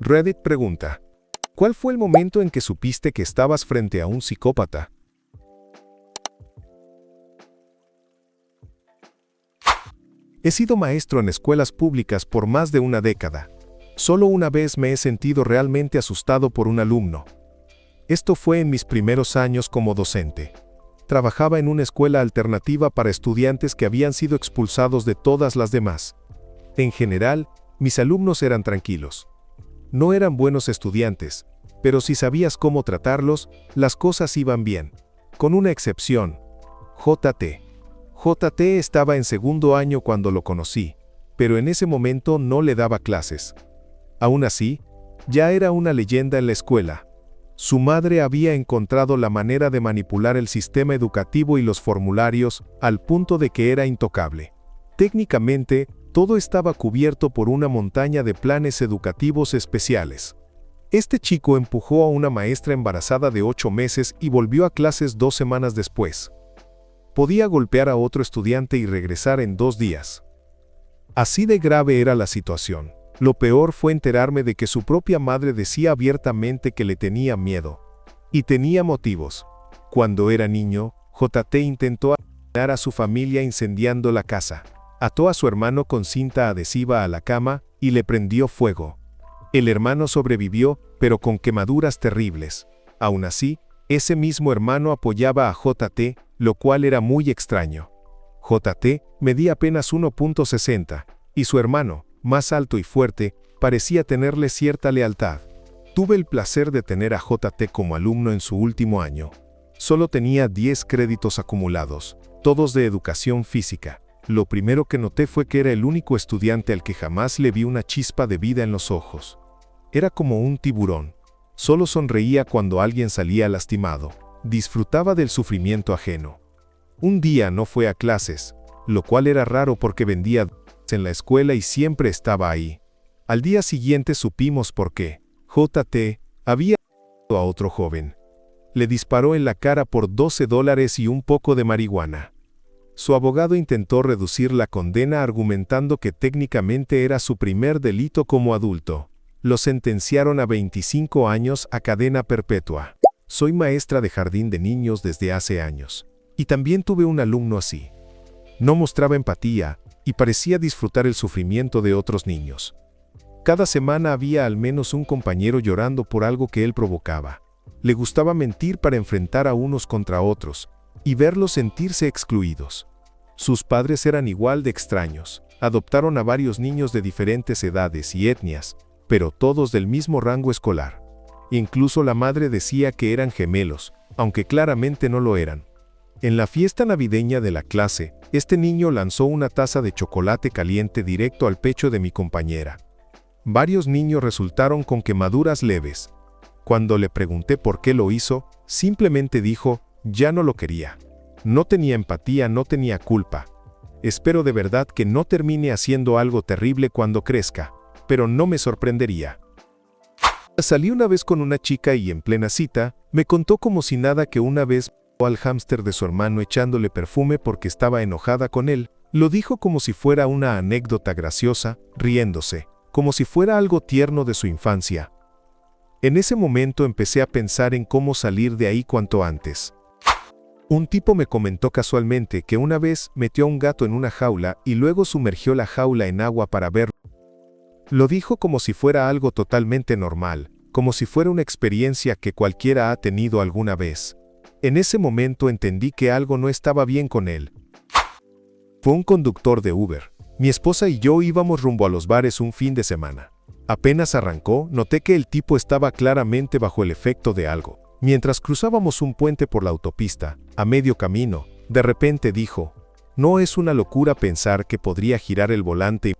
Reddit pregunta: ¿cuál fue el momento en que supiste que estabas frente a un psicópata? He sido maestro en escuelas públicas por más de una década. Solo una vez me he sentido realmente asustado por un alumno. Esto fue en mis primeros años como docente. Trabajaba en una escuela alternativa para estudiantes que habían sido expulsados de todas las demás. En general, mis alumnos eran tranquilos. No eran buenos estudiantes, pero si sabías cómo tratarlos, las cosas iban bien. Con una excepción: JT. JT estaba en segundo año cuando lo conocí, pero en ese momento no le daba clases. Aún así, ya era una leyenda en la escuela. Su madre había encontrado la manera de manipular el sistema educativo y los formularios al punto de que era intocable. Técnicamente, todo estaba cubierto por una montaña de planes educativos especiales. Este chico empujó a una maestra embarazada de 8 meses y volvió a clases 2 semanas después. Podía golpear a otro estudiante y regresar en 2 días. Así de grave era la situación. Lo peor fue enterarme de que su propia madre decía abiertamente que le tenía miedo. Y tenía motivos. Cuando era niño, JT intentó asesinar a su familia incendiando la casa. Ató a su hermano con cinta adhesiva a la cama y le prendió fuego. El hermano sobrevivió, pero con quemaduras terribles. Aún así, ese mismo hermano apoyaba a JT, lo cual era muy extraño. JT medía apenas 1.60, y su hermano, más alto y fuerte, parecía tenerle cierta lealtad. Tuve el placer de tener a JT como alumno en su último año. Solo tenía 10 créditos acumulados, todos de educación física. Lo primero que noté fue que era el único estudiante al que jamás le vi una chispa de vida en los ojos. Era como un tiburón. Solo sonreía cuando alguien salía lastimado. Disfrutaba del sufrimiento ajeno. Un día no fue a clases, lo cual era raro porque vendía en la escuela y siempre estaba ahí. Al día siguiente supimos por qué. JT había matado a otro joven. Le disparó en la cara por $12 y un poco de marihuana. Su abogado intentó reducir la condena argumentando que técnicamente era su primer delito como adulto. Lo sentenciaron a 25 años a cadena perpetua. Soy maestra de jardín de niños desde hace años. Y también tuve un alumno así. No mostraba empatía y parecía disfrutar el sufrimiento de otros niños. Cada semana había al menos un compañero llorando por algo que él provocaba. Le gustaba mentir para enfrentar a unos contra otros y verlos sentirse excluidos. Sus padres eran igual de extraños. Adoptaron a varios niños de diferentes edades y etnias, pero todos del mismo rango escolar. Incluso la madre decía que eran gemelos, aunque claramente no lo eran. En la fiesta navideña de la clase, este niño lanzó una taza de chocolate caliente directo al pecho de mi compañera. Varios niños resultaron con quemaduras leves. Cuando le pregunté por qué lo hizo, simplemente dijo: ya no lo quería. No tenía empatía, no tenía culpa. Espero de verdad que no termine haciendo algo terrible cuando crezca, pero no me sorprendería. Salí una vez con una chica y en plena cita, me contó como si nada que una vez vio al hámster de su hermano echándole perfume porque estaba enojada con él. Lo dijo como si fuera una anécdota graciosa, riéndose, como si fuera algo tierno de su infancia. En ese momento empecé a pensar en cómo salir de ahí cuanto antes. Un tipo me comentó casualmente que una vez metió a un gato en una jaula y luego sumergió la jaula en agua para verlo. Lo dijo como si fuera algo totalmente normal, como si fuera una experiencia que cualquiera ha tenido alguna vez. En ese momento entendí que algo no estaba bien con él. Fue un conductor de Uber. Mi esposa y yo íbamos rumbo a los bares un fin de semana. Apenas arrancó, noté que el tipo estaba claramente bajo el efecto de algo. Mientras cruzábamos un puente por la autopista, a medio camino, de repente dijo: ¿no es una locura pensar que podría girar el volante y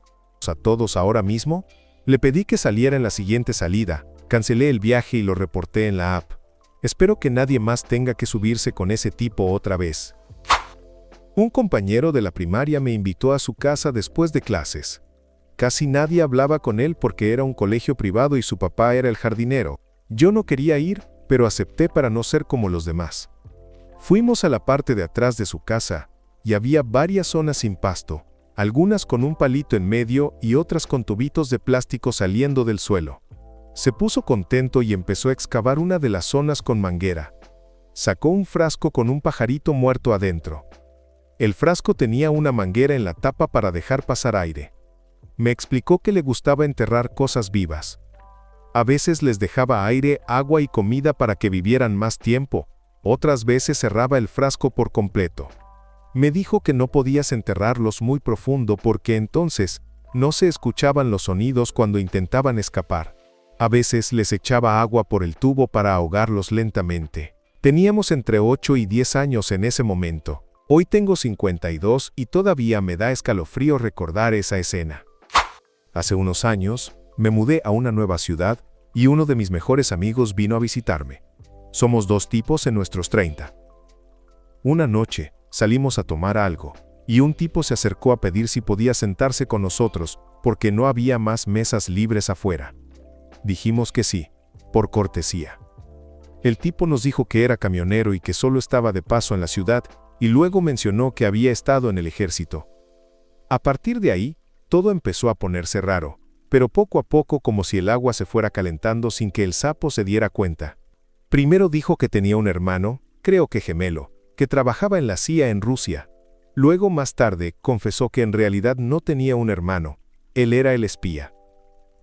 a todos ahora mismo? Le pedí que saliera en la siguiente salida, cancelé el viaje y lo reporté en la app. Espero que nadie más tenga que subirse con ese tipo otra vez. Un compañero de la primaria me invitó a su casa después de clases. Casi nadie hablaba con él porque era un colegio privado y su papá era el jardinero. Yo no quería ir, pero acepté para no ser como los demás. Fuimos a la parte de atrás de su casa, y había varias zonas sin pasto, algunas con un palito en medio y otras con tubitos de plástico saliendo del suelo. Se puso contento y empezó a excavar una de las zonas con manguera. Sacó un frasco con un pajarito muerto adentro. El frasco tenía una manguera en la tapa para dejar pasar aire. Me explicó que le gustaba enterrar cosas vivas. A veces les dejaba aire, agua y comida para que vivieran más tiempo, otras veces cerraba el frasco por completo. Me dijo que no podías enterrarlos muy profundo porque entonces no se escuchaban los sonidos cuando intentaban escapar. A veces les echaba agua por el tubo para ahogarlos lentamente. Teníamos entre 8 y 10 años en ese momento. Hoy tengo 52 y todavía me da escalofrío recordar esa escena. Hace unos años, me mudé a una nueva ciudad y uno de mis mejores amigos vino a visitarme. Somos dos tipos en nuestros 30. Una noche, salimos a tomar algo, y un tipo se acercó a pedir si podía sentarse con nosotros, porque no había más mesas libres afuera. Dijimos que sí, por cortesía. El tipo nos dijo que era camionero y que solo estaba de paso en la ciudad, y luego mencionó que había estado en el ejército. A partir de ahí, todo empezó a ponerse raro, pero poco a poco como si el agua se fuera calentando sin que el sapo se diera cuenta. Primero dijo que tenía un hermano, creo que gemelo, que trabajaba en la CIA en Rusia. Luego, más tarde, confesó que en realidad no tenía un hermano, él era el espía.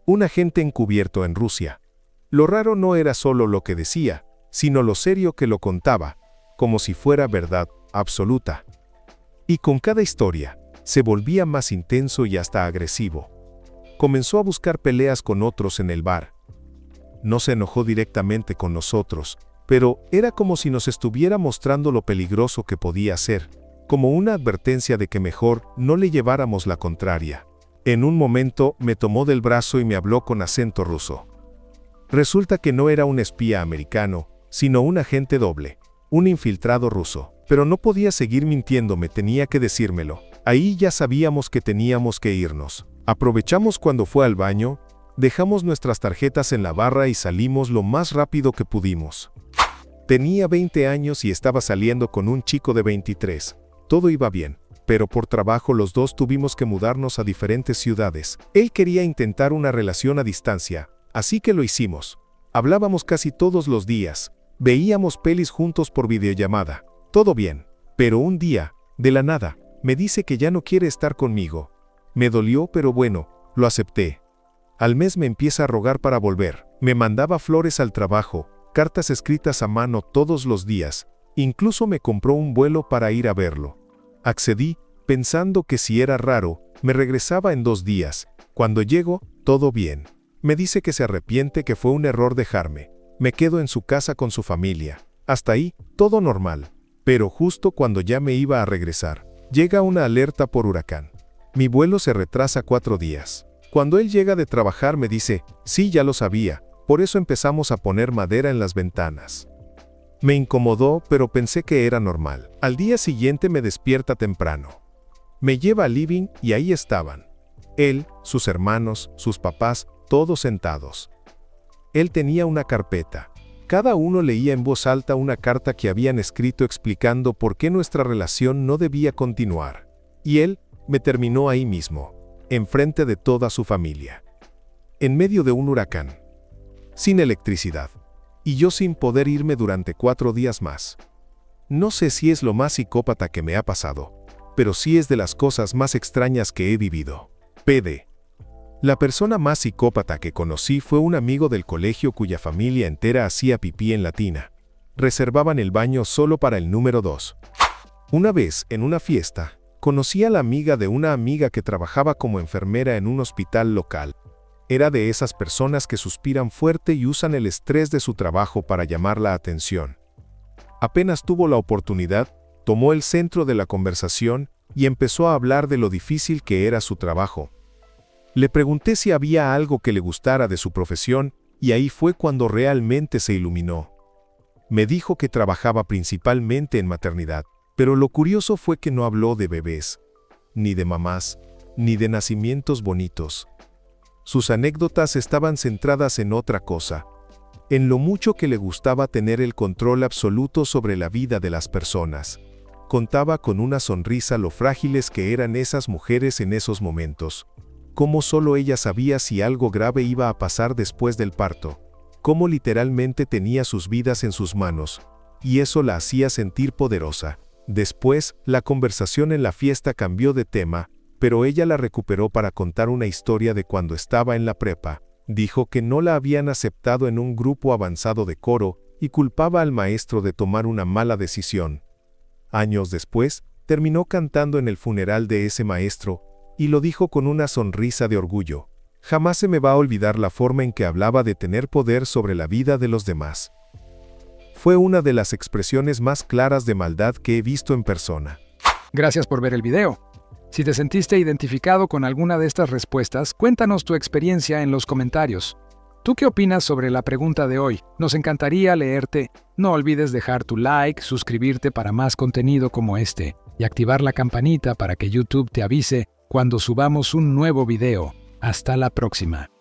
Un agente encubierto en Rusia. Lo raro no era solo lo que decía, sino lo serio que lo contaba, como si fuera verdad absoluta. Y con cada historia, se volvía más intenso y hasta agresivo. Comenzó a buscar peleas con otros en el bar. No se enojó directamente con nosotros, pero era como si nos estuviera mostrando lo peligroso que podía ser, como una advertencia de que mejor no le lleváramos la contraria. En un momento me tomó del brazo y me habló con acento ruso. Resulta que no era un espía americano, sino un agente doble, un infiltrado ruso. Pero no podía seguir mintiéndome, tenía que decírmelo. Ahí ya sabíamos que teníamos que irnos. Aprovechamos cuando fue al baño, dejamos nuestras tarjetas en la barra y salimos lo más rápido que pudimos. Tenía 20 años y estaba saliendo con un chico de 23. Todo iba bien, pero por trabajo los dos tuvimos que mudarnos a diferentes ciudades. Él quería intentar una relación a distancia, así que lo hicimos. Hablábamos casi todos los días, veíamos pelis juntos por videollamada. Todo bien, pero un día, de la nada, me dice que ya no quiere estar conmigo. Me dolió, pero bueno, lo acepté. Al mes me empieza a rogar para volver. Me mandaba flores al trabajo, cartas escritas a mano todos los días, incluso me compró un vuelo para ir a verlo. Accedí, pensando que si era raro, me regresaba en 2 días. Cuando llego, todo bien. Me dice que se arrepiente, que fue un error dejarme. Me quedo en su casa con su familia. Hasta ahí, todo normal. Pero justo cuando ya me iba a regresar, llega una alerta por huracán. Mi vuelo se retrasa 4 días. Cuando él llega de trabajar me dice, sí, ya lo sabía, por eso empezamos a poner madera en las ventanas. Me incomodó, pero pensé que era normal. Al día siguiente me despierta temprano. Me lleva al living y ahí estaban. Él, sus hermanos, sus papás, todos sentados. Él tenía una carpeta. Cada uno leía en voz alta una carta que habían escrito explicando por qué nuestra relación no debía continuar. Y él me terminó ahí mismo, enfrente de toda su familia. En medio de un huracán. Sin electricidad. Y yo sin poder irme durante 4 días más. No sé si es lo más psicópata que me ha pasado, pero sí es de las cosas más extrañas que he vivido. PD. La persona más psicópata que conocí fue un amigo del colegio cuya familia entera hacía pipí en la tina. Reservaban el baño solo para el número 2. Una vez, en una fiesta, conocí a la amiga de una amiga que trabajaba como enfermera en un hospital local. Era de esas personas que suspiran fuerte y usan el estrés de su trabajo para llamar la atención. Apenas tuvo la oportunidad, tomó el centro de la conversación y empezó a hablar de lo difícil que era su trabajo. Le pregunté si había algo que le gustara de su profesión, y ahí fue cuando realmente se iluminó. Me dijo que trabajaba principalmente en maternidad, pero lo curioso fue que no habló de bebés, ni de mamás, ni de nacimientos bonitos. Sus anécdotas estaban centradas en otra cosa, en lo mucho que le gustaba tener el control absoluto sobre la vida de las personas. Contaba con una sonrisa lo frágiles que eran esas mujeres en esos momentos. cómo solo ella sabía si algo grave iba a pasar después del parto, cómo literalmente tenía sus vidas en sus manos, y eso la hacía sentir poderosa. Después, la conversación en la fiesta cambió de tema, pero ella la recuperó para contar una historia de cuando estaba en la prepa. Dijo que no la habían aceptado en un grupo avanzado de coro y culpaba al maestro de tomar una mala decisión. Años después, terminó cantando en el funeral de ese maestro, y lo dijo con una sonrisa de orgullo. Jamás se me va a olvidar la forma en que hablaba de tener poder sobre la vida de los demás. Fue una de las expresiones más claras de maldad que he visto en persona. Gracias por ver el video. Si te sentiste identificado con alguna de estas respuestas, cuéntanos tu experiencia en los comentarios. ¿Tú qué opinas sobre la pregunta de hoy? Nos encantaría leerte. No olvides dejar tu like, suscribirte para más contenido como este y activar la campanita para que YouTube te avise cuando subamos un nuevo video. Hasta la próxima.